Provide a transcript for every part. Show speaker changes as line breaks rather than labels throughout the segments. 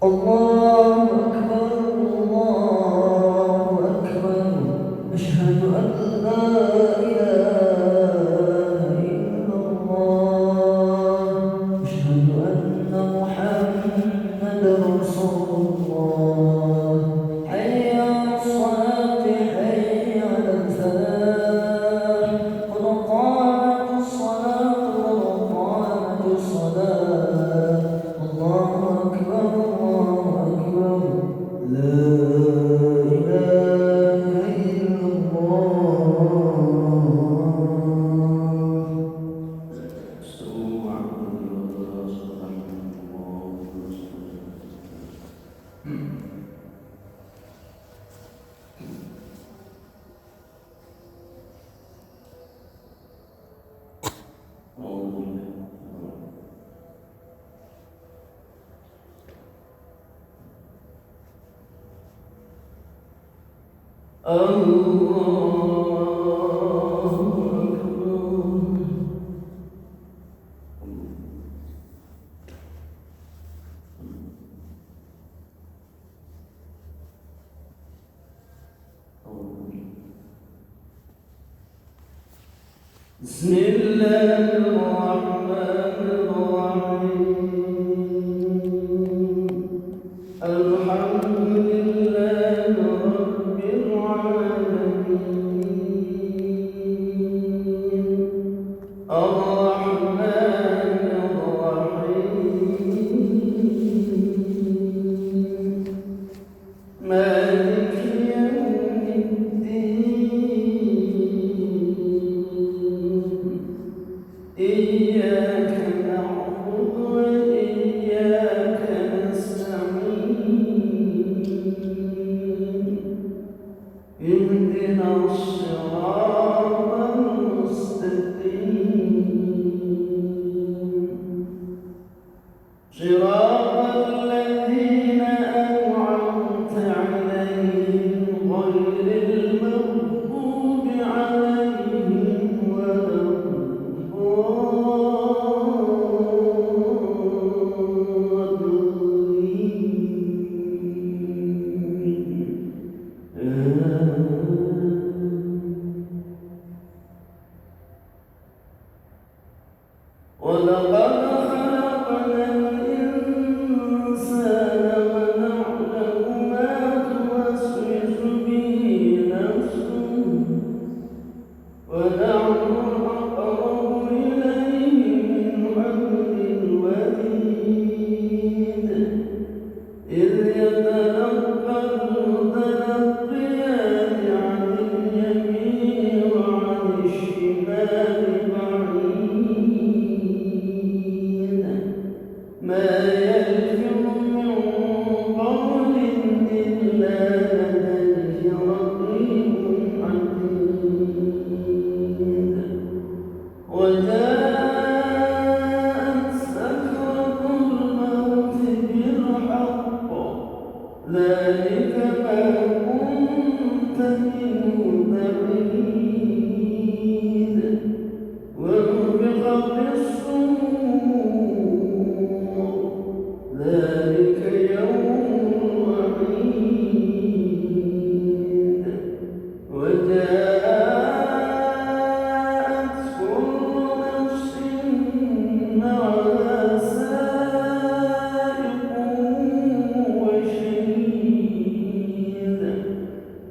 الله أكبر الله أكبر أشهد أن لا إله إلا الله أشهد أن محمدا رسول الله حي على الصلاة حي على الفلاح قد قامت الصلاة قد قامت الصلاة الله أكبر الله أكبر لا إله إلا الله. استووا واعبدوا الله سبحانه بسم الله الرحمن الرحيم الحمد لله رب العالمين الرحمن الرحيم مالك يوم الدين إياك نعبد وإياك نستعين اهدنا الصراط المستقيم صراط الذين أنعمت عليهم غير المغضوب عليهم ولا ولقد خلقنا الإنسان ونعلم ما توسوس به نفسه ونحن أقرب إليه من حبل الوريد إذ يتلقى المتلقيان عن اليمين وعن الشمال ما يلفظ من قول إلا لديه رقيب عتيد وجاءت سكرة الموت بالحق ذلك ما كنت منه تحيد ونفخ في الصور ذلك يوم وعيد وجاءت كل نفس معها سائق وشهيد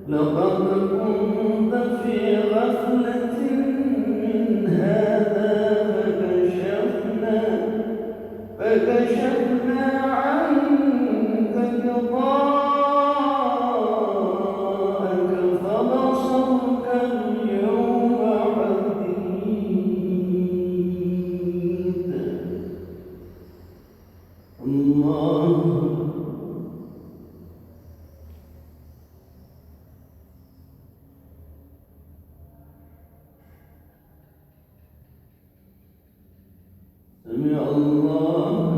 لقد كنت في غفلة من هذا فكشفنا عنك غطاءك فبصرك اليوم حديد الله سمع الله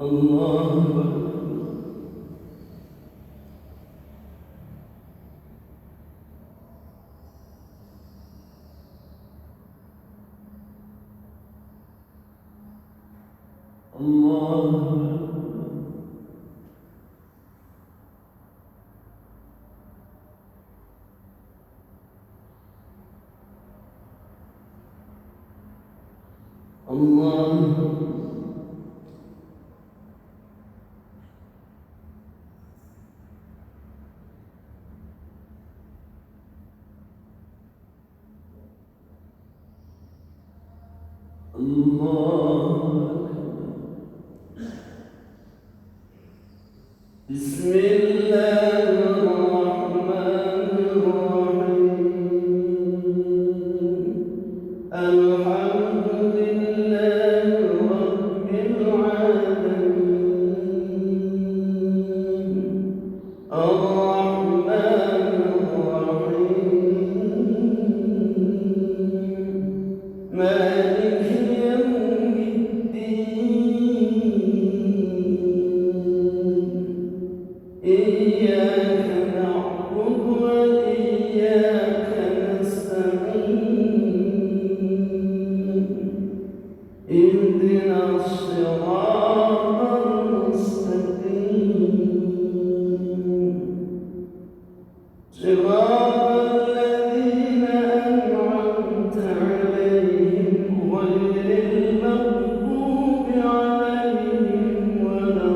الله أكبر الله الله بسم الله الرحمن الرحيم الحمد لله رب العالمين الرحمن الرحيم مالك يوم الدين إياك نعبد وإياك نستعين اهدنا الصراط المستقيم صراط الذين أنعمت عليهم غير المغضوب عليهم ولا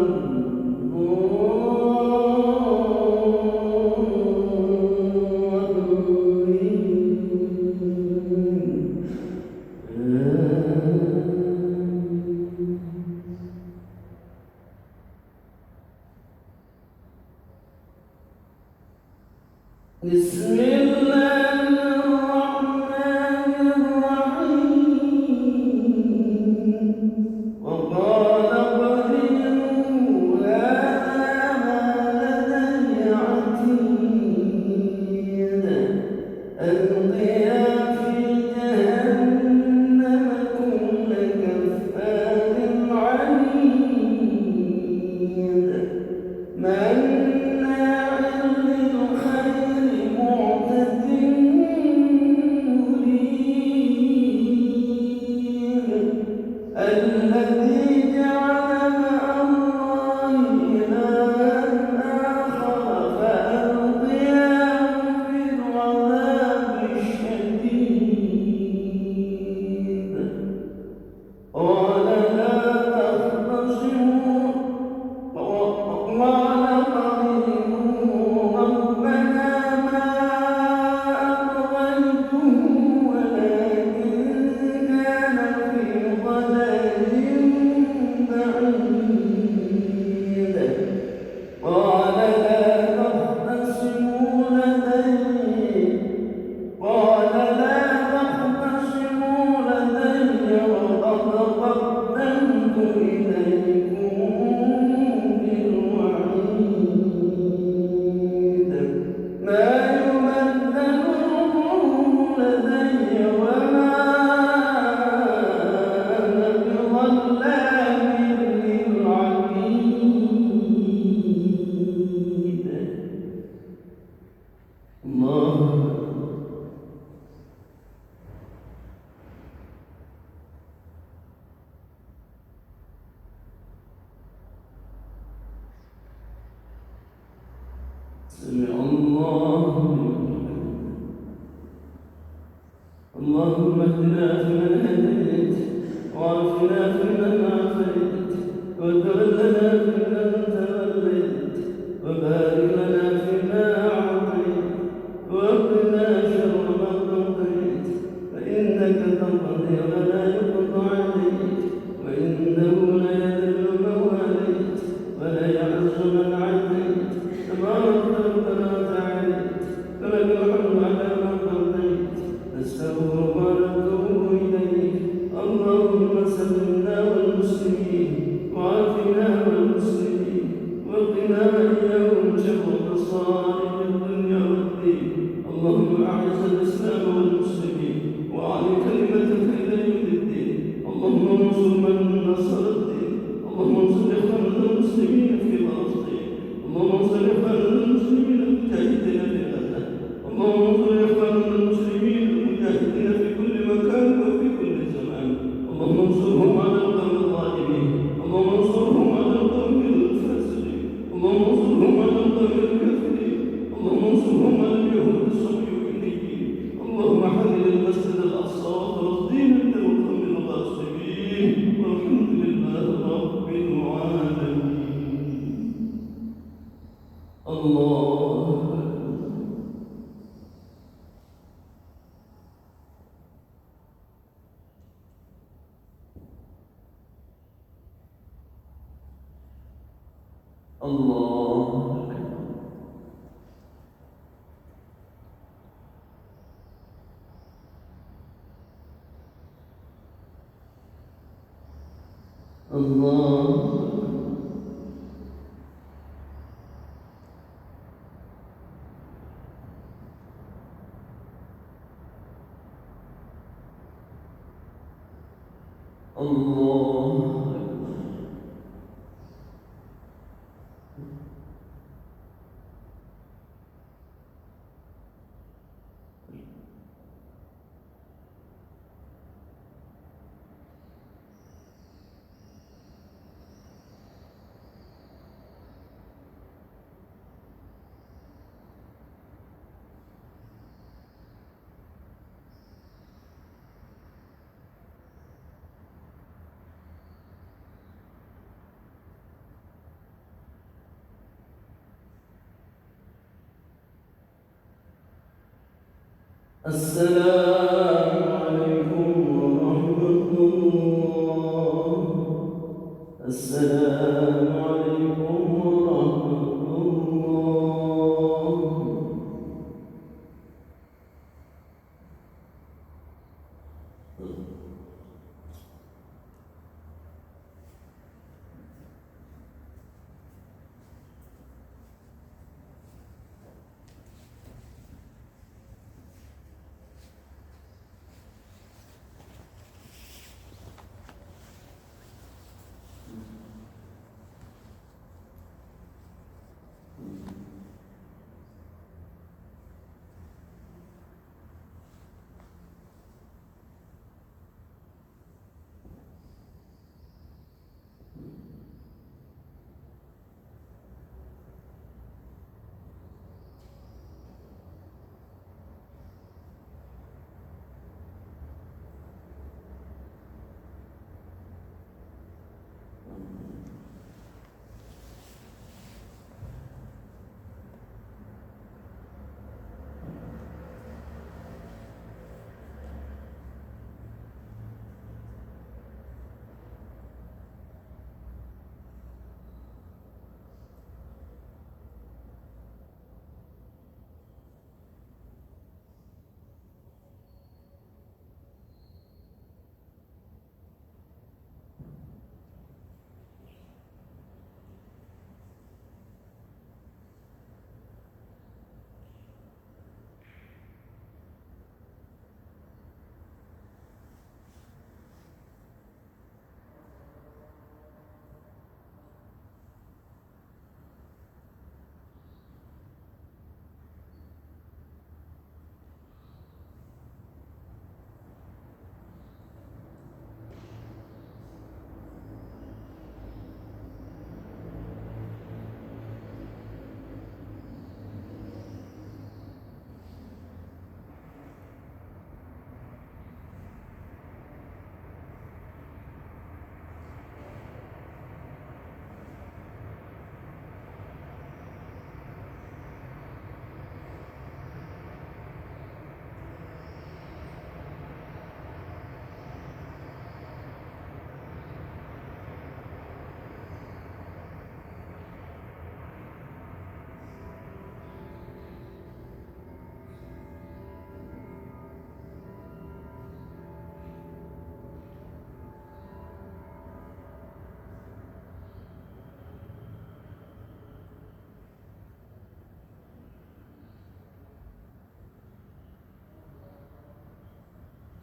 بسم الله الرحمن الرحيم وقال قرينه هذا ما لدي عتيد ألقيا في جهنم كل كفار عنيد مناع للخير معتد مريب الذي جعل مع الله إلها آخر فألقياه في العذاب الشديد قال لا تختصموا قال قرينه ربنا ما أطغيته ولكن كان في ضلال بعيد قال لا تختصموا لدي وقد قدمت إليكم بالوعيد ما يبدل القول لدي وما أنا بظلام للعبيد الله سمع الله لمن اللهم اهدنا فيمن هديت وعافنا فيمن عافيت وتولنا فيمن توليت وبارك لنا فيما أعطيت وقنا شر ما قضيت فإنك تقضي ولا يقضى عليك وإنه لا يذل من واليت ولا يعز من عاديت تبارك ربنا وتعاليت فلك الحمد على ما قضيت نستغفرك ونتوب الله أكبر. الله الله السلام عليكم ورحمة الله. السلام عليكم ورحمة الله.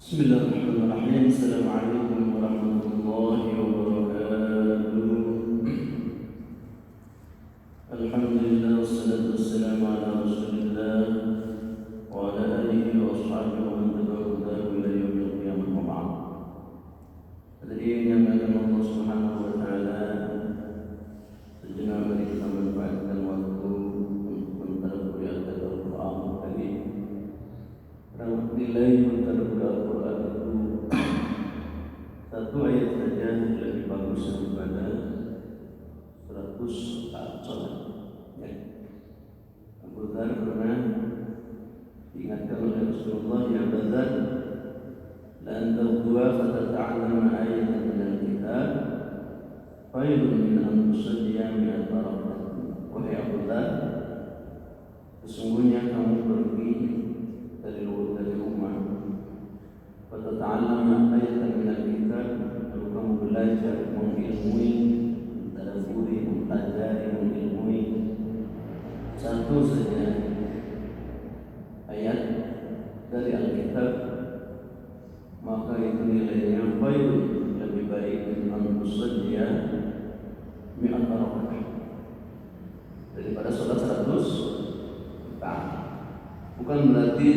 بسم الله الرحمن الرحيم. السلام عليكم ورحمة الله وبركاته. الحمد لله والصلاة والسلام على رسول الله وعلى آله وأصحابه ومن تبعهم إلى يوم القيامة وبعد. Hadirin yang dimuliakan Allah Subhanahu wa taala, sejenak mari kita manfaatkan waktu untuk mentadabburi Al-Qur'an Al-Karim. Dalam nilai mentadabburi Al-Qur'an itu satu ayat saja lebih bagus daripada 100 salat. Ya. Abu Dzar pernah diingatkan oleh Rasulullah, ya Dzar, la taqwa fatata'allama ayatan min al-kitab khairun min an tusalliya mi'ata rak'ah. wahai Abu Dhar, sesungguhnya kamu pergi dari rumah, fata'allama ayatan min al-kitab, lalu kamu belajar mengilmui, mentadabburi, mempelajari, mengilmui satu saja ayat dari Alkitab, maka itu nilainya baik, lebih baik an tusalliya mi'at rakaat daripada sholat 100 rakaat. Bukan berarti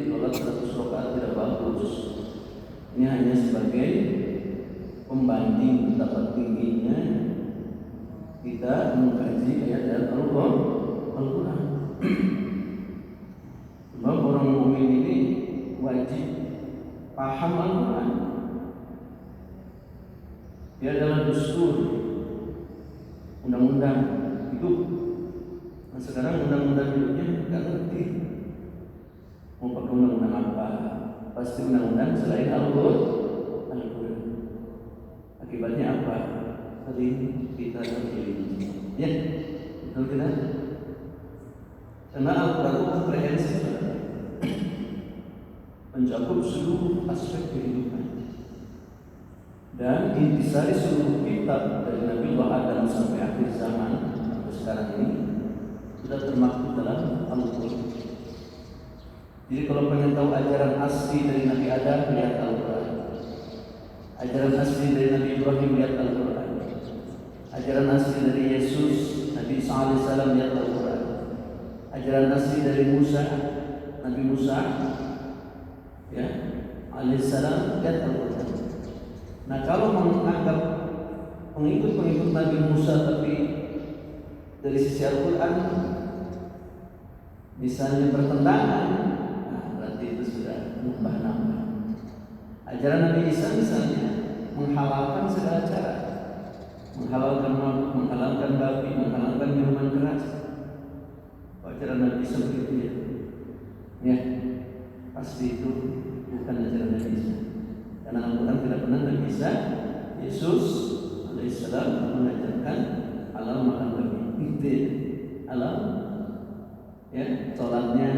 sholat 100 rakaat tidak bagus. Ini hanya sebagai pembanding betapa tingginya kita mengkaji ayat Al-Quran. Sebab orang mukmin ini wajib paham Al-Quran. Dia adalah dustur, undang-undang hidup. Nah, sekarang undang-undang hidupnya nggak ngerti mau pakai undang-undang apa. Pasti undang-undang selain Al-Quran. Akibatnya apa? Tadi kita terpilih. Ya, betul tidak? Karena Al-Quran itu komprehensif, mencakup seluruh aspek kehidupan. Dan intisari seluruh kitab dari Nabi Adam sampai akhir zaman sampai sekarang ini sudah termaktub dalam Al-Quran. Jadi kalau pengen tahu ajaran asli dari Nabi Adam, lihat Al-Quran. Ajaran asli dari Nabi Ibrahim, lihat Al-Quran. Ajaran asli dari Yesus, Nabi Isa alaihissalam, lihat Al-Quran. Ajaran asli dari Musa, Nabi Musa, ya, alaihissalam, lihat Al-Quran. Nah, kalau menganggap pengikut-pengikut Nabi Musa tapi dari sisi Al-Quran misalnya bertentangan, nah, berarti itu sudah nambah-nambah. Ajaran Nabi Isa misalnya menghalalkan segala cara, menghalalkan mabuk, menghalalkan babi, menghalalkan minuman keras. Ajaran Nabi Isa begitu ya. Ya, pasti itu bukan ajaran Nabi Isa. Karena Al-Quran tidak pernah Nabi Isa, Yesus alaihissalam mengajarkan halal makan babi. Itu halal, ya, sholatnya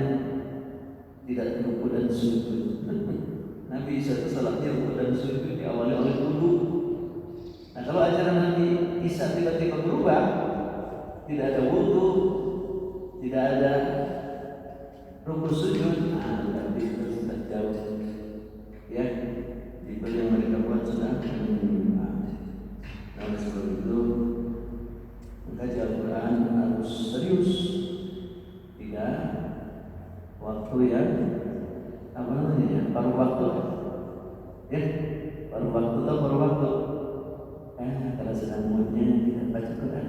tidak ruku dan sujud. Nabi Isa itu sholatnya ruku dan sujud diawali oleh wudu. Nah, kalau ajaran Nabi Isa tiba-tiba berubah, tidak ada wudu, tidak ada ruku sujud, nah berarti itu sudah jauh, ya. Itu yang mereka buat sudah. Nah, sebab itu mengkaji Al-Quran harus serius, tidak waktu ya, apa namanya, paruh waktu, ya, paruh waktu atau paruh waktu. Kalau sedang moodnya kita baca Quran,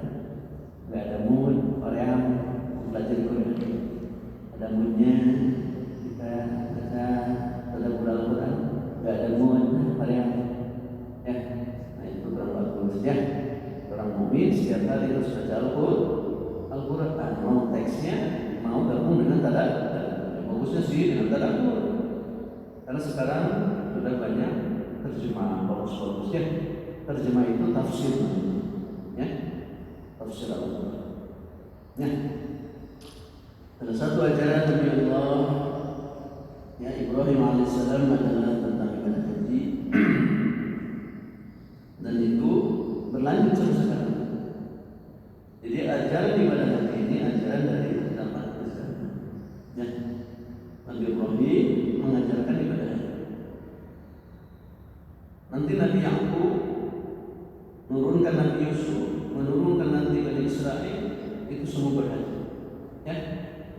nggak ada mood, orang belajar Quran. Ada moodnya kita baca tadabbur Al-Quran, nggak ada mood, orang ya. Nah, itu kurang bagus ya. Orang mukmin setiap hari harus baca Al-Quran, mau teksnya, mau gabung dengan tadabbur. Bagusnya sih dengan tadabbur. Karena sekarang sudah banyak terjemahan bagus-bagus ya. Terjemah itu tafsir, ya, tafsir Al-Quran. Ya, ada satu ajaran Nabi Allah, ya, Ibrahim alaihissalam adalah tentang ibadah haji, dan itu berlanjut sampai sekarang. Jadi ajaran ibadah haji ini ajaran dari dapat Islam. Ya, Nabi Ibrahim mengajarkan ibadah haji. Nanti Nabi Yakub menurunkan Nabi Yusuf, menurunkan nanti Bani Israel, itu semua berhaji, ya,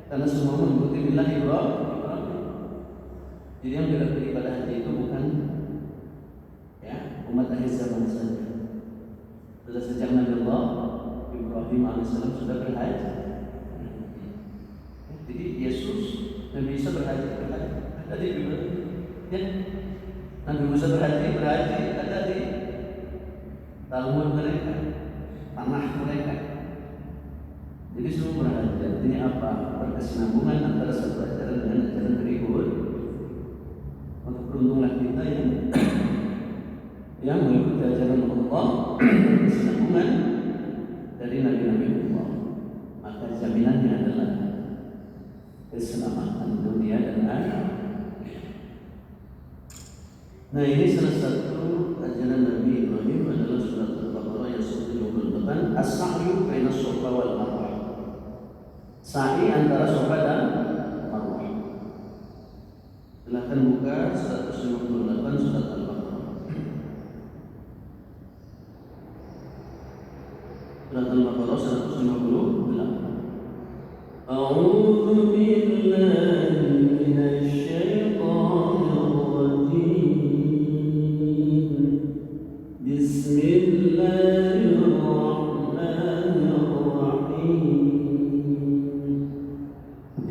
karena semua mengikuti milah Ibrahim. Jadi yang dilakukan ibadah haji itu bukan, ya, umat akhir zaman saja. Sudah sejak Nabi Allah Ibrahim alaihissalam sudah berhaji. Jadi Yesus, Nabi Isa berhaji. Ada di Bible, ya. Nabi Musa berhaji, ada di Talmud mereka, tanah mereka. Jadi semua berhaji. Artinya apa? Berkesinambungan antara satu ajaran dengan ajaran berikut. Maka beruntunglah kita yang mengikuti ajaran Allah, berkesinambungan dari nabi-nabi Allah. maka jaminannya adalah keselamatan dunia dan akhirat. Nah, ini salah satu ajaran Nabi Ibrahim adalah surat Al-Baqarah yang 178, as-sa'yu baina as-safa wal marwah. Sa'i antara Safa dan Marwah. Silakan buka 158 surat Al-Baqarah. Surat Al-Baqarah 158. A'udzu billahi minasy syaithanir rajim. Bismillahirrahmanirrahim.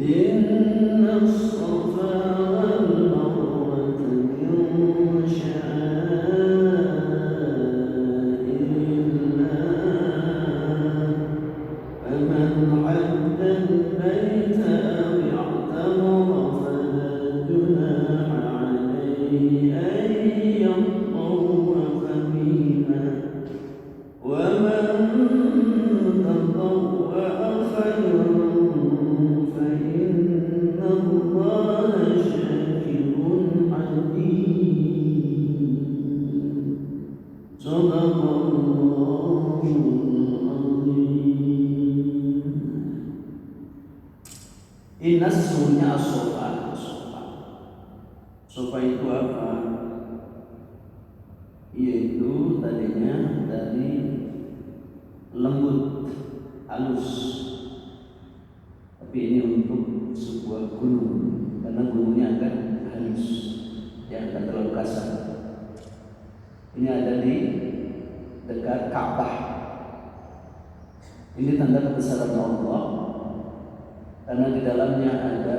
Inna as-safa wal marwata min sya'airillah. Faman 'adda al-baita aw i'tamara fala junaha 'alayhi an yatawwafa bihima. Wa man tatawwa'a khairan fa inna Allaha syakirun 'alim. Shadaqallahul 'azim. Inna sesungguhnya as-safa. Safa itu apa? Yaitu tadinya dari lembut, halus. Tapi ini untuk sebuah gunung, karena gunungnya akan halus, yang akan terlalu kasar. Ini ada di dekat Ka'bah. Ini tanda kebesaran Allah, karena di dalamnya ada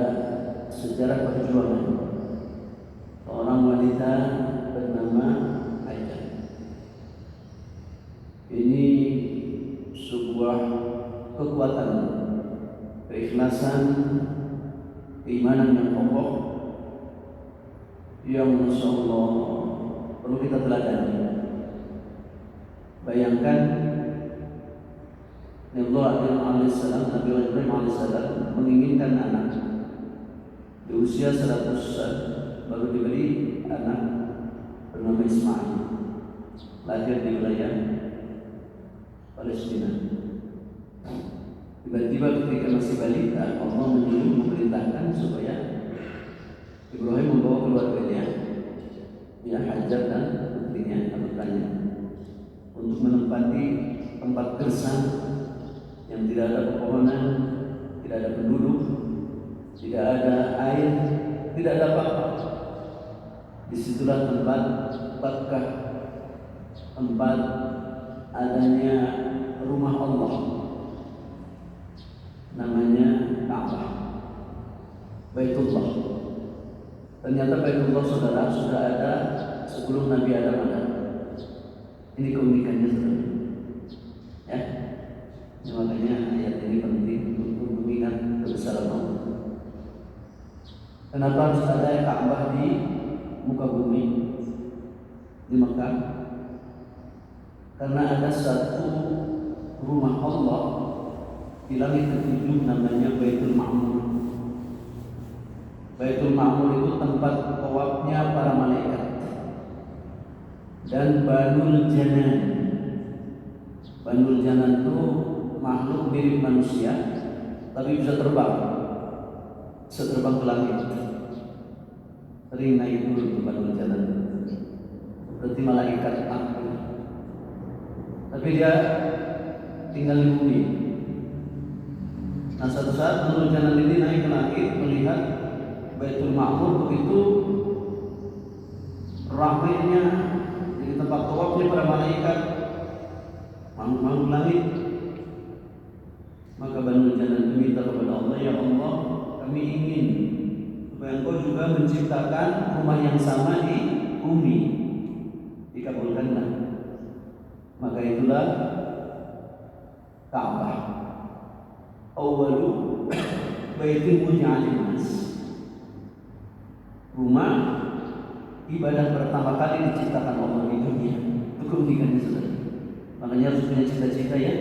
sejarah perjuangan seorang wanita bernama Hajar. Ini sebuah kekuatan, keikhlasan, keimanan yang kokoh yang Masya Allah perlu kita teladani. Bayangkan Nabi Ibrahim alaihissalam menginginkan anak di usia 100 baru diberi anak bernama Ismail, lahir di wilayah Palestina. Tiba-tiba ketika masih balita, Allah memerintahkan supaya Ibrahim membawa keluarganya, ya Hajar dan putrinya, putranya, untuk menempati tempat gersang yang tidak ada pepohonan, tidak ada penduduk, tidak ada air, tidak ada apa-apa. Disitulah tempat Bakkah, tempat adanya rumah Allah, namanya Ka'bah, Baitullah. Ternyata Baitullah, saudara, sudah ada sebelum Nabi Adam ada. Ini keunikannya, saudara. Ya, makanya ayat ini penting untuk mengingat kebesaran Allah. Kenapa harus ada Ka'bah di muka bumi, di Mekah? Karena ada satu rumah Allah di langit ketujuh, namanya Baitul Ma'mur. Baitul Ma'mur itu tempat tawafnya para malaikat dan Banul Janan. Banul Janan itu makhluk mirip manusia, tapi bisa terbang ke langit. Sering naik dulu di Banul Janan, seperti malaikat ampun. Tapi dia tinggal di bumi. Nah, suatu saat Banul Janan ini naik ke langit melihat Baitul Ma'mur, begitu ramainya jadi tempat tawafnya para malaikat, makhluk langit. Maka Banul Janan meminta kepada Allah, ya Allah, kami ingin supaya Engkau juga menciptakan rumah yang sama di bumi. Dikabulkanlah. Maka itulah Ka'bah. Awwalu baitin wudi'a lin-nas. Rumah ibadah pertama kali diciptakan Allah di dunia. Itu keunikannya, saudara. Makanya harus punya cita-cita ya,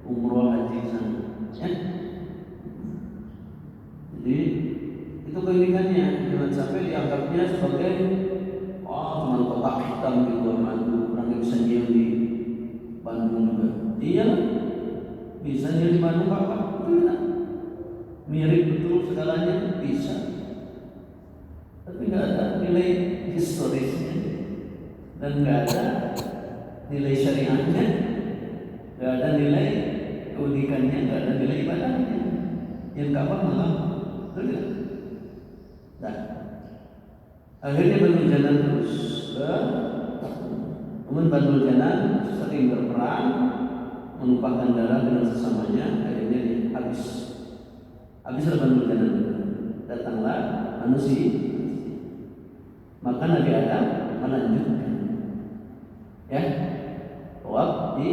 umroh, haji sana. ya. Jadi itu keunikannya, jangan sampai dianggapnya sebagai cuma kotak hitam di luar Bandung, orang bisa nyium di Bandung juga. Iya, bisa nyium di Bandung apa? Tidak. Mirip betul segalanya bisa, tapi nggak ada nilai historisnya dan nggak ada nilai syariahnya, nggak ada nilai keunikannya, nggak ada nilai ibadahnya. Yang Ka'bah malah tidak. Nah, akhirnya Banu Janan terus kemudian Banu Janan sering berperang, menumpahkan darah dengan sesamanya, akhirnya habislah Banu Janan. Datanglah manusia, maka Nabi Adam melanjutkan ya tawaf di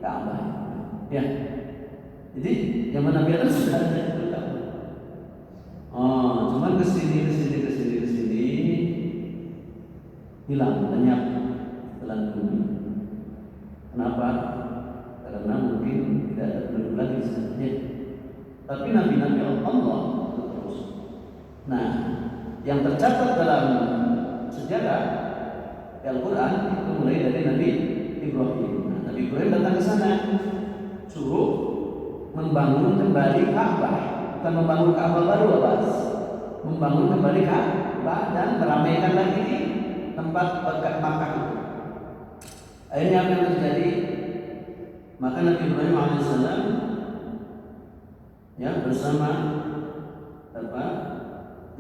Ka'bah ya. Jadi zaman Nabi Adam sudah ada itu Ka'bah. Cuman kesini hilang, lenyap telan bumi. Kenapa? Karena mungkin tidak ada penduduk lagi sebenarnya. Tapi nabi-nabi Allah terus. Nah, yang tercatat dalam sejarah Al-Quran itu mulai dari Nabi Ibrahim. Nah, Nabi Ibrahim datang ke sana, suruh membangun kembali Ka'bah, bukan membangun Ka'bah baru, membangun kembali Ka'bah dan meramaikan lagi di tempat bekas Makkah itu. Akhirnya apa yang terjadi? Maka Nabi Ibrahim alaihissalam ya bersama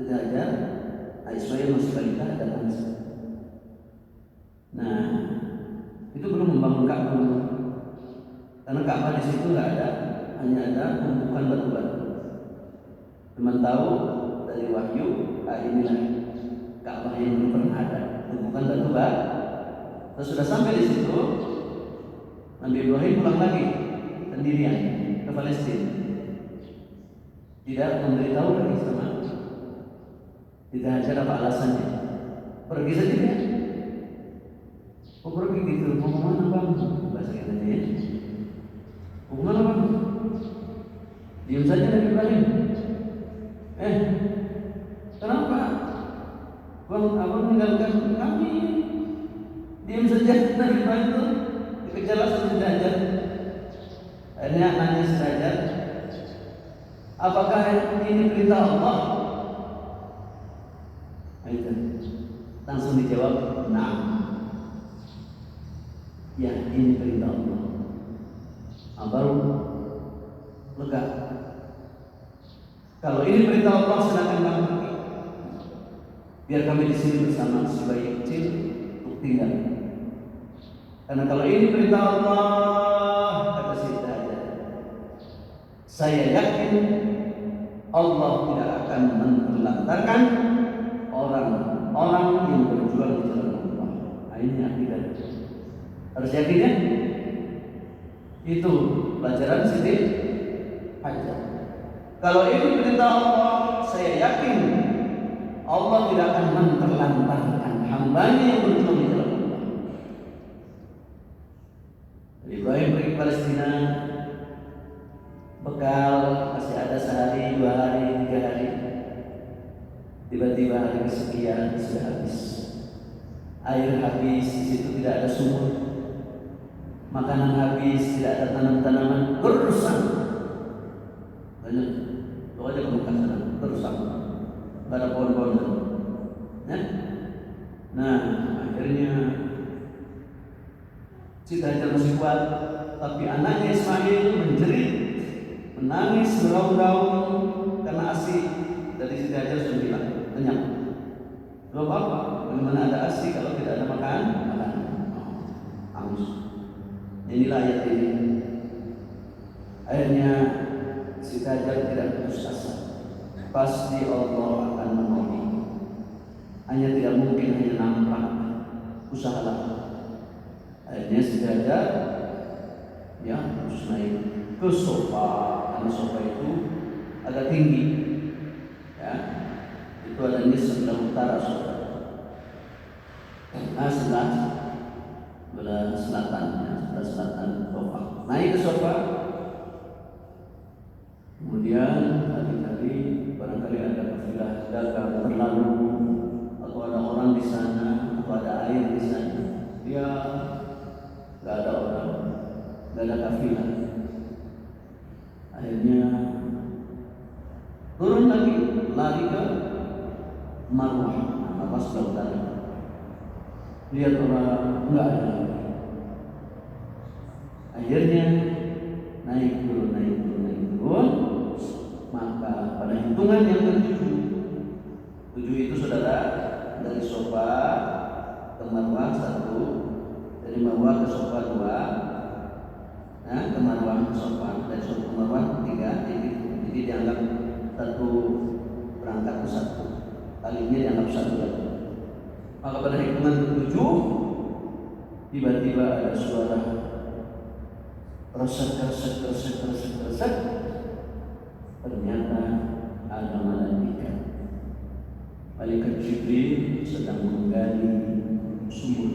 Hajar, Ismail masih balita datang ke sana. Nah, itu belum membangun Ka'bah, karena Ka'bah di situ nggak ada, hanya ada tumpukan batu-batu. Cuma tahu dari wahyu, inilah Ka'bah yang belum pernah ada, tumpukan batu-batu. Terus sudah sampai di situ, Nabi Ibrahim pulang lagi sendirian ke Palestina. Tidak memberitahu lagi sama tidak Hajar apa alasannya. Pergi saja ya. Pergi gitu, mau kemana bang? Bahasa kita ya. Mau kemana bang? Diam saja Nabi Ibrahim. Kenapa? Bang, abang meninggalkan kami. Diam saja Nabi Ibrahim itu dikejarlah sama Hajar. Akhirnya nanya Hajar, apakah ini perintah Allah? Langsung dijawab, nah, ya ini perintah Allah. Baru lega. Kalau ini perintah Allah, silakan kami pergi. Biar kami di sini bersama si bayi kecil untuk tinggal. Karena kalau ini perintah Allah, kata Hajar, saya yakin Allah tidak akan menelantarkan orang yang berjuang di jalan Allah. Ini akidah. Harus yakin ya. Itu pelajaran Siti Hajar. Kalau ini perintah Allah, saya yakin Allah tidak akan menelantarkan hambanya yang berjuang di jalan Allah. Ibrahim pergi ke Palestina, bekal masih ada sehari, 2 hari, 3 hari. Tiba-tiba hari kesekian sudah habis. Air habis, di situ tidak ada sumur. Makanan habis, tidak ada tanam-tanaman, berusak. Banyak, lo aja bukan sana, berusak. Tidak ada pohon-pohon. Ya? Nah, akhirnya Siti Hajar masih kuat, tapi anaknya Ismail menjerit, menangis, meraung-raung karena ASI. Dari Siti Hajar sudah bilang, lenyap. Belum apa, bagaimana ada ASI kalau tidak ada makan? Hangus. Inilah ayat ini. Akhirnya Siti Hajar tidak putus asa. Pasti Allah akan menolong. Hanya tidak mungkin hanya nampak. Usahalah. Akhirnya Siti Hajar ya harus naik ke sofa, karena sofa itu agak tinggi. Ya, itu ada di sebelah utara sofa. Sebelah selatan, ya, sebelah selatan sofa. Naik ke sofa, nggak ada kafilah. Akhirnya turun lagi, lari ke Marwah. Marwah sudah utara. Lihat orang nggak ada lagi. Akhirnya naik turun. Maka pada hitungan yang ketujuh, itu saudara, dari Sofa ke Marwah 1, dari Marwah ke Sofa 2, nah, ke Marwah ke Sofa, dari Sofa ke Marwah 3, jadi dianggap satu berangkat ke 1, talinya dianggap 1 lagi. Maka pada hitungan ke-7 tiba-tiba ada suara resek. Ternyata ada malaikat Jibril sedang menggali sumur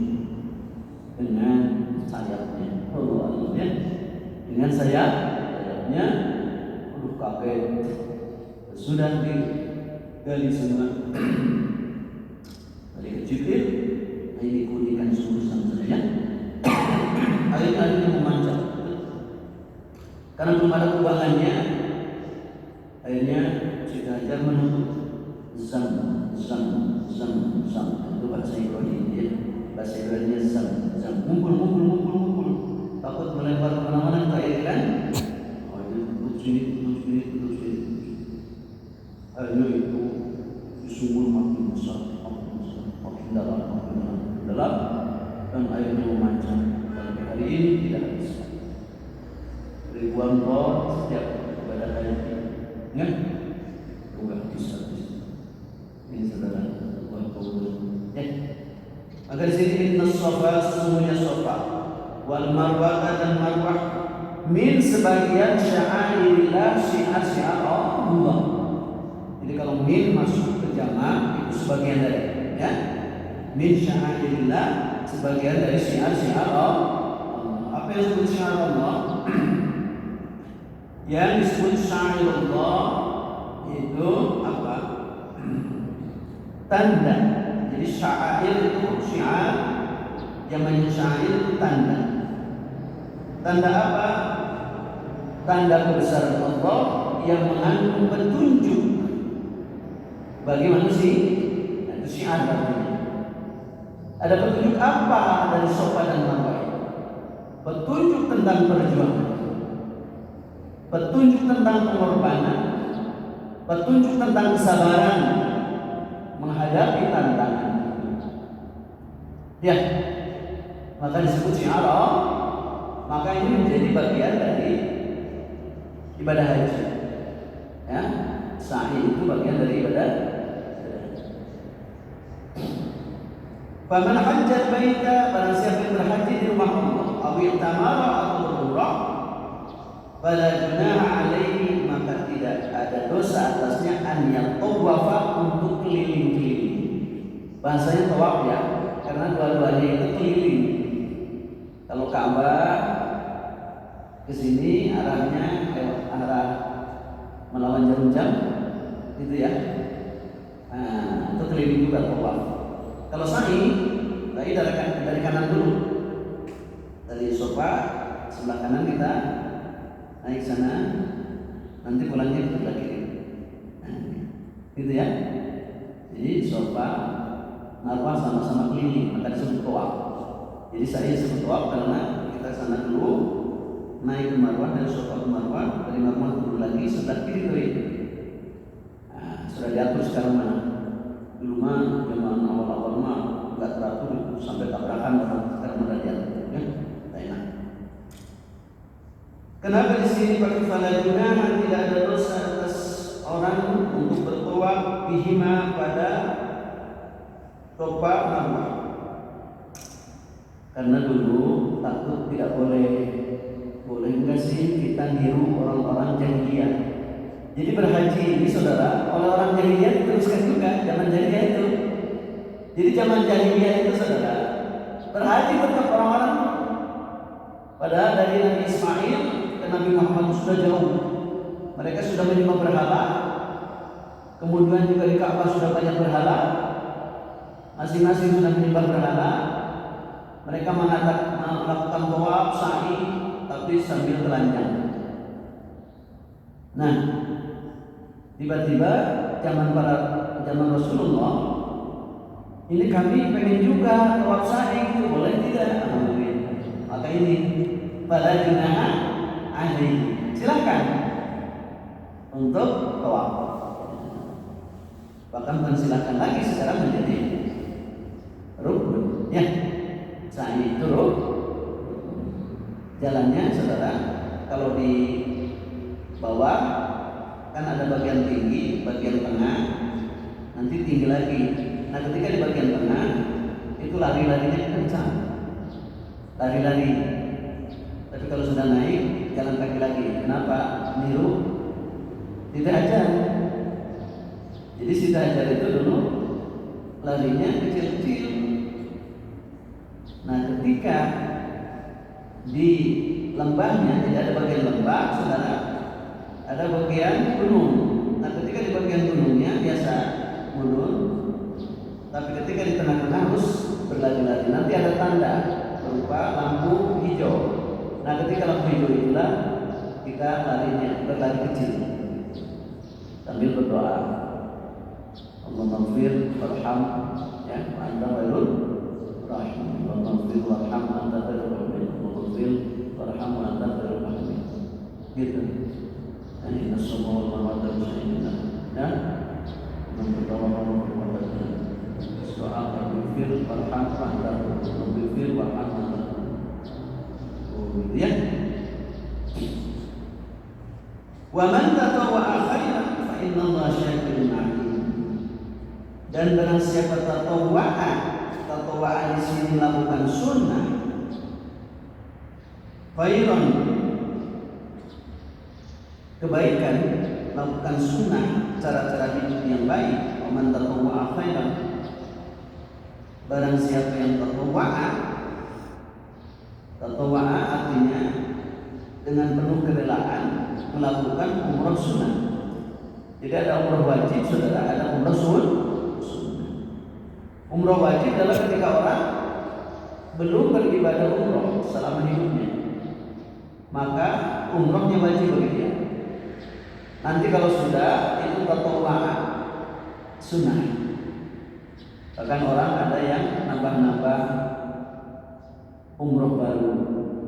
dengan sayapnya. Dengan sayapnya, kaget. Sudah digali semua. Malaikat Jibril ini kulikan sumur samanya. Air-airnya memanjang. Karena belum ada kubangannya, akhirnya Siti Hajar menutup zam. Itu bahasa Ibrani ya. Bahasa Ibrani zam. Ngumpul. Takut melempar kemana-mana ke air kan? Oh, itu tutup sini. Akhirnya itu sumur makin besar, makin dalam, dan airnya memanjang. Sampai hari ini tidak habis. Ribuan pot setiap ibadah haji, ya, enggak habis. Ini saudara, buat kubur, ya. Maka di sini inna Sofa, sesungguhnya Sofa, wal Marwah dan Marwah, min sebagian sya'airillah, syiar Allah. Jadi kalau min masuk ke jamaah itu sebagian dari, ya, min sya'airillah, sebagian dari syiar Allah. Apa yang disebut syiar Allah? Yang disebut syairullah itu apa? Tanda. Jadi syair itu syiar, zamannya syair itu tanda. Tanda apa? Tanda kebesaran Allah yang mengandung petunjuk bagi manusia. Itu syiar artinya. Ada petunjuk apa dari Sofa dan Marwah? Petunjuk tentang perjuangan, petunjuk tentang pengorbanan, petunjuk tentang kesabaran menghadapi tantangan. Ya, maka disebut syiar. Maka ini menjadi bagian dari ibadah haji. Ya, sa'i itu bagian dari ibadah. Faman hajjat baita, barang siapa yang berhaji di rumah Allah, aw i'tamara atau berumrah, fala junaha alaihi, maka tidak ada dosa atasnya an yatawafa, untuk keliling-keliling. Bahasanya tawaf ya, karena dua-duanya itu keliling. Kalau Ka'bah ke sini arahnya arah melawan jarum jam, gitu ya. Nah, itu keliling juga tawaf. Kalau sa'i, dari kanan dulu, dari Sofa sebelah kanan kita naik sana, nanti pulangnya ke sebelah kiri. Nah, gitu ya. Jadi Sofa, Marwah sama-sama keliling, maka disebut tawaf. Jadi saya disebut tawaf karena kita sana dulu, naik ke Marwah, dari Sofa ke Marwah, dari Marwah turun lagi sebelah kiri. Nah, sudah diatur sekarang mana? Dulu mah zaman awal-awal mah nggak teratur sampai tabrakan orang, sekarang udah diatur, ya. Enak. Kenapa di sini pakai fala junaha, tidak ada dosa atas orang untuk bertawaf bihima pada Sofa Marwah? Karena dulu takut tidak boleh enggak sih kita niru orang-orang jahiliyah. Jadi berhaji ini saudara, oleh orang jahiliyah diteruskan juga zaman jahiliyah itu. Jadi zaman jahiliyah itu saudara, berhaji tetap orang-orang. Padahal dari Nabi Ismail ke Nabi Muhammad sudah jauh. Mereka sudah menyembah berhala. Kemudian juga di Ka'bah sudah banyak berhala. Masing-masing sudah menyembah berhala. Mereka melakukan tawaf, sa'i, tapi tapi sambil telanjang. Nah, tiba-tiba zaman Rasulullah ini kami pengen juga tawaf sa'i itu, boleh tidak? Maka ini pada junaha ahli, silakan untuk tawaf. Bahkan bukan silakan lagi, sekarang menjadi rukun. Ya, sa'i itu rukun. Jalannya saudara, kalau di bawah kan ada bagian tinggi, bagian tengah, nanti tinggi lagi. Nah, ketika di bagian tengah itu lari-larinya kencang, lari-lari. Tapi kalau sudah naik, jalan kaki lagi. Kenapa? Niru Siti Hajar. Jadi Siti Hajar itu dulu larinya kecil-kecil. Nah, ketika di lembahnya, jadi ada bagian lembah, saudara, ada bagian gunung. Nah, ketika di bagian gunungnya biasa mundur, tapi ketika di tengah-tengah harus berlari-lari. Nanti ada tanda berupa lampu hijau. Nah, ketika lampu hijau itulah kita larinya berlari kecil sambil berdoa, Allahumma ighfir warham, ya, anta khairur rahim. Allahumma ighfir warham, anta khairur rahim. Allahumma ighfir warham, anta khairur rahim. Gitu. Ini nasallahu alaihi wasallam. Ya, berdoa doa berfir warham anta, berfir warham anta. Oh, ya. Wa man tatawwa'a khairan fa inna Allaha syakirun 'alim. Dan barang siapa tatawwa'a di sini melakukan sunnah, khairan kebaikan, melakukan sunnah, cara-cara hidup yang baik. Wa man tatawwa'a khairan, barang siapa yang tatawwa'a artinya dengan penuh kerelaan melakukan umrah sunnah. Jadi ada umrah wajib, saudara, ada umrah sunnah. Umrah wajib adalah ketika orang belum beribadah umrah selama hidupnya, maka umrahnya wajib bagi dia. Nanti kalau sudah, itu tatawwa'a, sunnah. Bahkan orang ada yang nambah-nambah umroh baru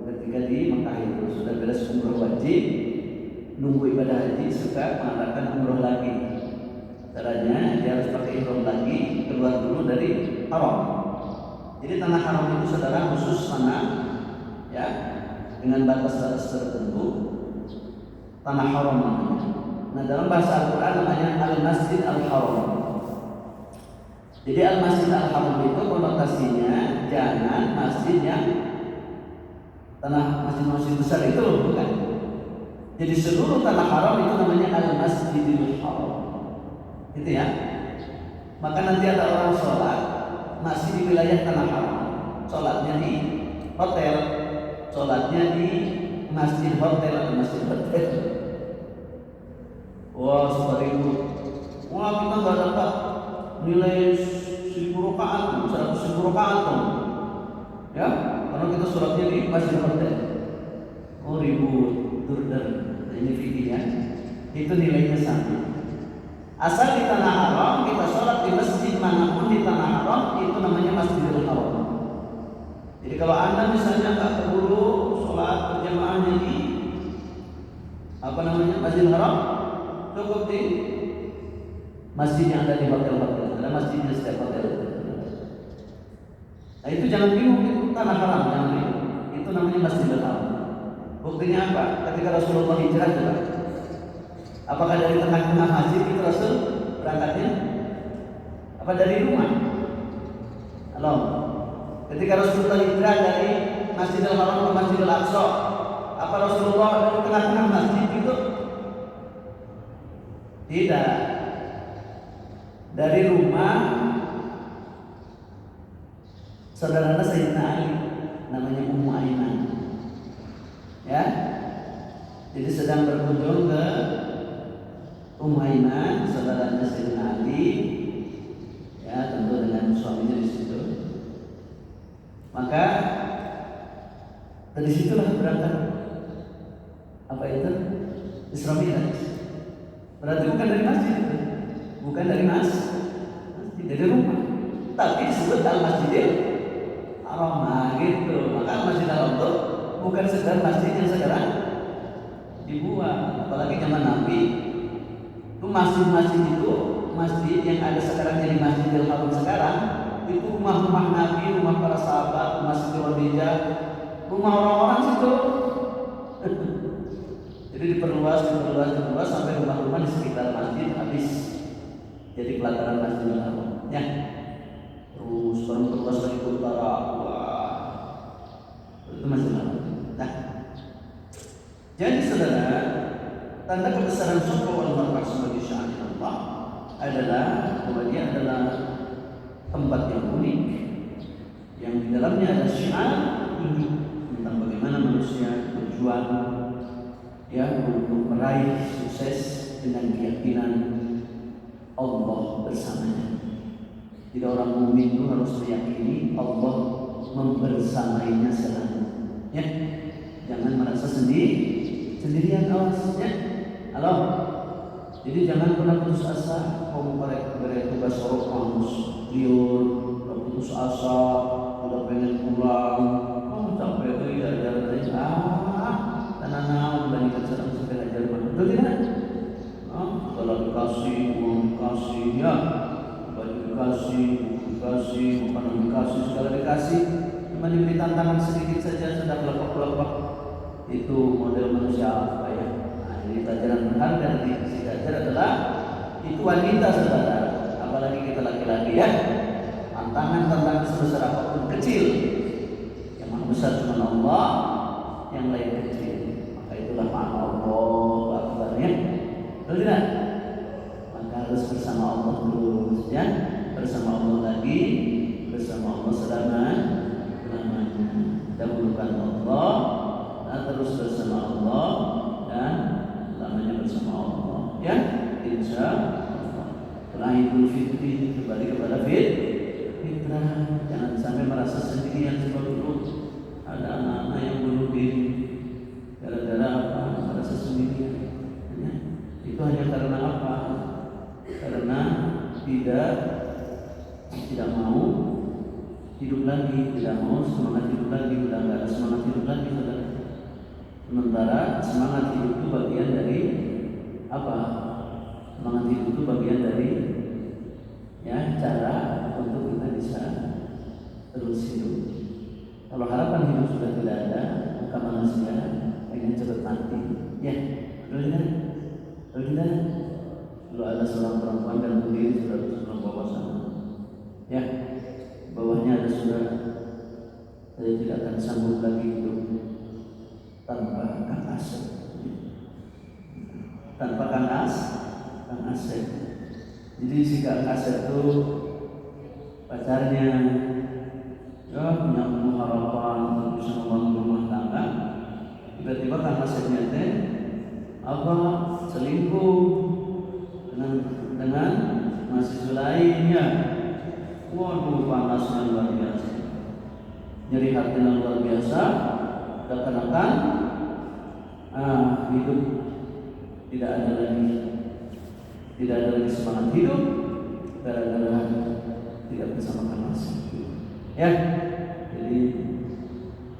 ketika di Mekah itu sudah beres umroh wajib, nunggu ibadah haji suka mengadakan umroh lagi. Caranya dia harus pakai ihram lagi, keluar dulu dari haram. Jadi tanah haram itu saudara khusus tanah, ya, dengan batas-batas tertentu, tanah haram namanya. Nah, dalam bahasa Al-Quran namanya Al-Masjid Al-Haram. Jadi Al-Masjid Al-Haram itu konotasinya jangan masjid yang tanah masjid-masjid besar itu, bukan. Jadi seluruh tanah haram itu namanya Al-Masjidil Haram. Gitu ya. Maka nanti ada orang sholat masih di wilayah tanah haram, sholatnya di hotel, sholatnya di masjid hotel atau masjid hotel. Wah, 10.000. Wah, kita nggak dapat nilai 1000 rakaat, 100.000 rakaat, ya, karena kita sholatnya di masjid hotel. Oh, ribut, durder. Nah, ini fikihnya, itu nilainya sama. Asal di tanah haram kita sholat di masjid manapun di tanah haram itu namanya Masjidil Haram. Jadi kalau anda misalnya nggak keburu sholat berjamaahnya di Masjidil Haram, cukup di masjid yang ada di hotel-hotel. Ada masjid di setiap hotel. Nah, itu jangan bingung, itu tanah haram, jangan bingung. Itu namanya Masjidil Haram. Buktinya apa? Ketika Rasulullah hijrah juga, apakah dari tengah-tengah masjid itu Rasul berangkatnya? Apa dari rumah? Halo. Ketika Rasulullah hijrah dari Masjidil Haram ke Masjidil Aqsa, apa Rasulullah dari tengah-tengah masjid itu? Tidak. Dari rumah saudara Sayyidina Ali, namanya Ummu Aiman, ya. Jadi sedang berkunjung ke Ummu Aiman, saudaranya Sayyidina Ali, ya, tentu dengan suaminya di situ. Maka dari situlah berangkat Apa itu? Isra Mi'raj. Berarti bukan dari masjid itu. Bukan dari masjid, dari rumah. Tapi disebut Al-Masjidil Haram. Nah, gitu. Maka Masjid Haram itu bukan sekedar masjid yang sekarang dibuat. Apalagi zaman Nabi itu masjid-masjid itu, masjid yang ada sekarang jadi Masjidil Haram sekarang, itu rumah-rumah Nabi, rumah para sahabat, Masjid Khadijah, rumah orang-orang situ. Jadi diperluas sampai rumah-rumah di sekitar masjid habis jadi pelataran Masjidil Haram. Ya. Terus perluas lagi ke utara. Wah. Itu Masjidil Haram. Nah. Jadi saudara, tanda kebesaran Safa wal Marwah sebagai syiar Allah adalah bahwa dia adalah tempat yang unik yang di dalamnya ada syiar tunjuk tentang bagaimana manusia berjuang ya untuk meraih sukses dengan keyakinan Allah bersamanya. Jadi orang mukmin itu harus meyakini Allah membersamainya selalu. Ya, jangan merasa sendirian awasnya. Halo. Jadi jangan pernah putus asa. Kamu mereka tugas sorok kamus liur, putus asa, udah pengen pulang. Oh capek tuh ya jalan aja. Tanah dibandingkan sedang sampai ajar mana? Betul tidak? Kalau dikasih, uang dikasih, ya, baju dikasih, makanan dikasih, segala dikasih. Cuma diberi tantangan sedikit saja sudah kelopak-kelopak. Itu model manusia apa ya? Nah, ini pelajaran berharga dari si Dajjal adalah itu wanita saudara, apalagi kita laki-laki ya. Tantangan sebesar apapun kecil, yang maha besar cuma Allah, yang lain kecil. Maka itulah maha Allah akbarnya. Betul tidak? Maka harus bersama Allah terus ya, bersama Allah lagi, bersama Allah selama-lamanya. Dahulukan Allah, dan terus bersama Allah dan lamanya bersama Allah. Ya, insya Allah. Setelah Idul Fitri kembali kepada fitrah. Jangan sampai merasa sendirian seperti itu. Ada anak-anak yang bunuh diri gara-gara apa? Merasa sendirian. Ya. Itu hanya karena apa? Karena tidak mau hidup lagi, tidak mau semangat hidup lagi, udah nggak ada semangat hidup lagi, saudara. Sementara semangat hidup itu bagian dari apa? Semangat hidup itu bagian dari ya cara untuk kita bisa terus hidup. Kalau harapan hidup sudah tidak ada, maka manusia pengen cepat mati. Ya, betul tidak? Betul tidak? Kalau ada seorang perempuan dan berdiri sudah bawah sana, ya, bawahnya ada sudah, saya tidak akan sanggup lagi hidup tanpa Kang Asep. Tanpa Kang Asep. Jadi si Kang Asep itu pacarnya ya punya harapan untuk bisa membangun rumah tangga. Tiba-tiba Kang Asepnya teh apa selingkuh dengan mahasiswa lainnya. Waduh, panasnya luar biasa, nyeri hatinya luar biasa. Seakan-akan hidup tidak ada lagi semangat hidup gara-gara tidak bersama Kang Asep. Ya, jadi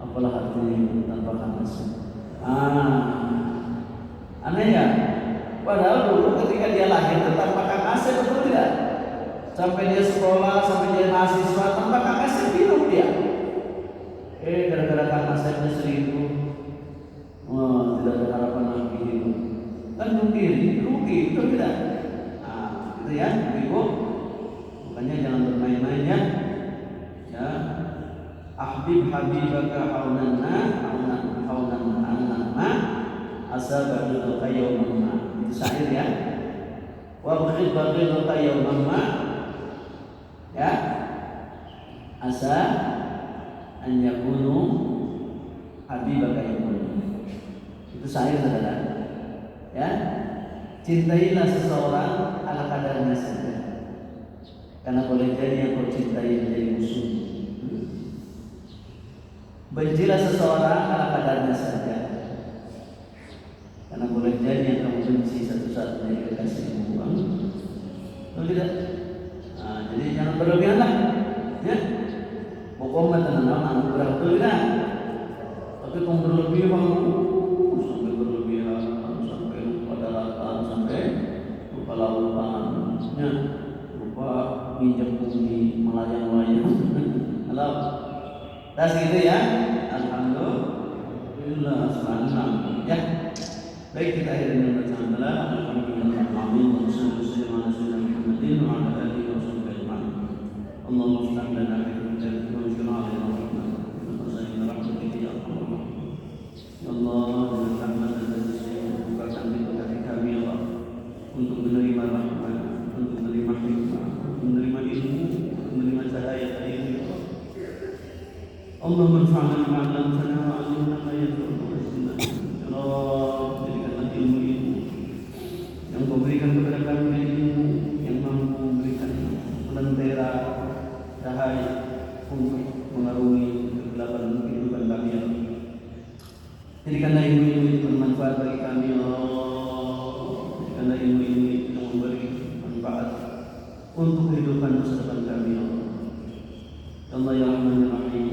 apalah artinya hidup tanpa Kang Asep? Aneh ya. Padahal dulu ketika dia lahir tanpa Kang Asep, betul tidak? Sampai dia sekolah, sampai dia mahasiswa tanpa Kang Asep hidup dia. Gara-gara Kang Asepnya selingkuh, tidak ada harapan lagi hidup. Kan rugi, itu tidak. Itu ya, ibu. Makanya jangan bermain-main ya. Ya, ahbib habibaka haunanna asabadul qayyumma. Itu syair ya. Wa baghid qayyumma ya. Asa an yakunu habibaka yaumul. Itu syair saudara. Ya. Cintailah seseorang ala kadarnya saja. Karena boleh jadi yang kau cintai menjadi musuh. Bencilah seseorang ala kadarnya saja. Karena boleh jadi yang kamu benci satu saat dari kekasihmu uang, atau tidak? Nah, jadi jangan berlebihan lah, ya. Pokoknya tenang anugerah itu tidak. Tapi kamu berlebihan, sampai berlebihan, sampai lupa daratan, sampai lupa lautan, ya. Lupa minjam bumi, melayang-layang. Halo, das gitu ya. Alhamdulillah, senang, ya. Baik, kita akhiri dengan bacaan adalah alhamdulillah amin wa sallallahu ala Muhammadin wa ala alihi wa sahbihi ajma'in. Allahumma iftah lana bi hujjatika wa anzil alaina rahmatak wa zayyinna rahmatika ya arhamar rahimin. Ya Allah, dengan rahmat dan kasih-Mu bukakan pintu hati kami ya Allah untuk menerima rahmat, untuk menerima hikmah, untuk menerima ilmu, untuk menerima cahaya dari ilmu ya Allah. Allahumma anfa'na bima 'allamtana wa 'allimna ma yanfa'una wa zidna ilma. Ya Allah, jadikanlah ilmu-ilmu yang Kau berikan kepada kami ilmu yang mampu memberikan lentera cahaya untuk mengarungi kegelapan kehidupan kami ya Allah. Jadikanlah ilmu-ilmu itu bermanfaat bagi kami ya Allah. Jadikanlah ilmu-ilmu itu yang memberi manfaat untuk kehidupan masa depan kami ya Allah. Ya Allah ya Rahman ya Rahim.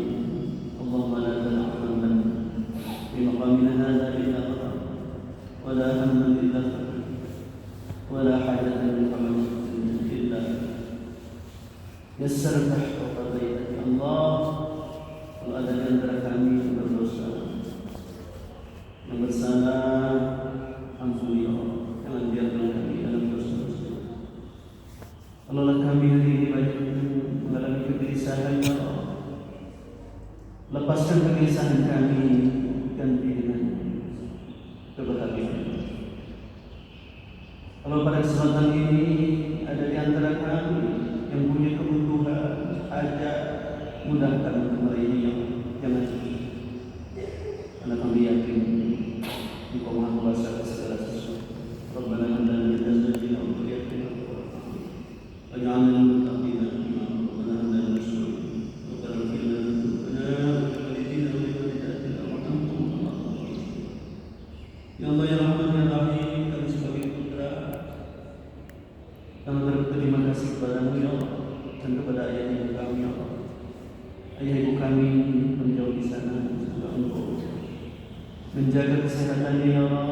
Allahumma la tana'aman fi maqamina hadha illa qadar wa la hamman illa qadar wa la hajatan min hawaijikum illa yassartah wa qadaita. Ya Allah, kalau ada di antara kami yang berdosa, yang bersalah, ampuni ya Allah. Jangan biarkan kami dalam dosa-dosa. Kalaulah kami hari ini banyak mengalami kegelisahan ya Allah, lepaskan kegelisahan kami, ganti dengan kebahagiaan. Kalau pada kesempatan ini ada di antara kami yang punya kebutuhan, hajat, mudahkan untuk meraihnya ya Allah. Jangan sedih, karena kami yakin Engkau Maha Kuasa segala sesuatu. Rabbana hab lana min azwajina wa dhurriyyatina qurrata a'yun waj'alna lil muttaqina imama. Rabbana hab lana min shururina wa ighfir lana dhunubana wa liwalidina wa liwalidatina warhamhum kama rabbayana. Ya Allah ya Rahman ya Rahim, kami sebagai putra kami berterima kasih kepadamu ya Allah dan kepada ayah ibu kami ya Allah. Ayah ibu kami menjauh di sana, semoga Engkau menjaga kesehatannya ya Allah,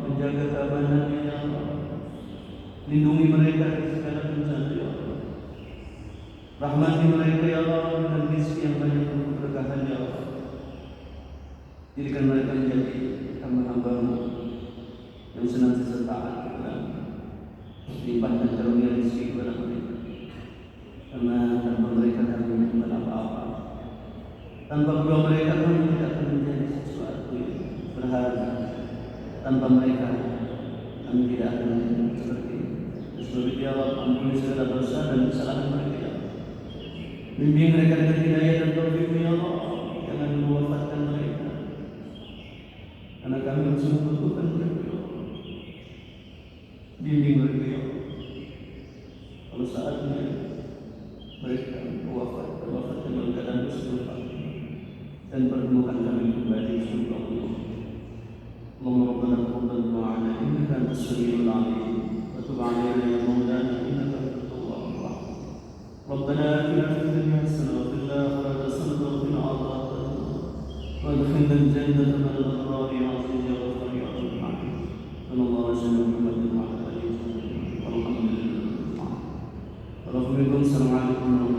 menjaga keamanannya ya Allah, lindungi mereka dari segala bencana ya Allah, rahmati mereka ya Allah dengan rezeki yang banyak dan keberkahan ya Allah. Jadikan mereka menjadi hamba-hamba-Mu yang senantiasa taat kepada-Mu, limpahkan karunia rezeki kepada mereka, karena tanpa mereka kami bukan apa-apa. Tanpa kedua mereka kami tidak akan menjadi sesuatu yang berharga. Tanpa mereka kami tidak akan seperti ini. Sebab itu ya Allah, ampuni segala dosa dan kesalahan mereka ya Allah. Bimbing mereka dengan hidayah dan taufik-Mu ya Allah. Jangan mewafatkan mereka, karena kami masih membutuhkan mereka ya Allah. Bimbing mereka ya Allah. Kalau saatnya mereka wafat dalam keadaan bersyukur dan pertemukan kami kembali di surga Allah. Allahumma rabbana taqabbal du'ana innaka antas samiul 'alim wa tub 'alaina ya maulana innaka antat tawwabur rahim. Rabbana atina fid dunya hasanah wa fil akhirati hasanah wa qina adhaban nar wa adkhilna al-jannata ma'al abrar ya 'aziz ya ghafur ya rahim. Sallallahu alaihi wa sallam Muhammadin wa ala alihi wa sahbihi walhamdulillah. Assalamualaikum warahmatullahi wabarakatuh.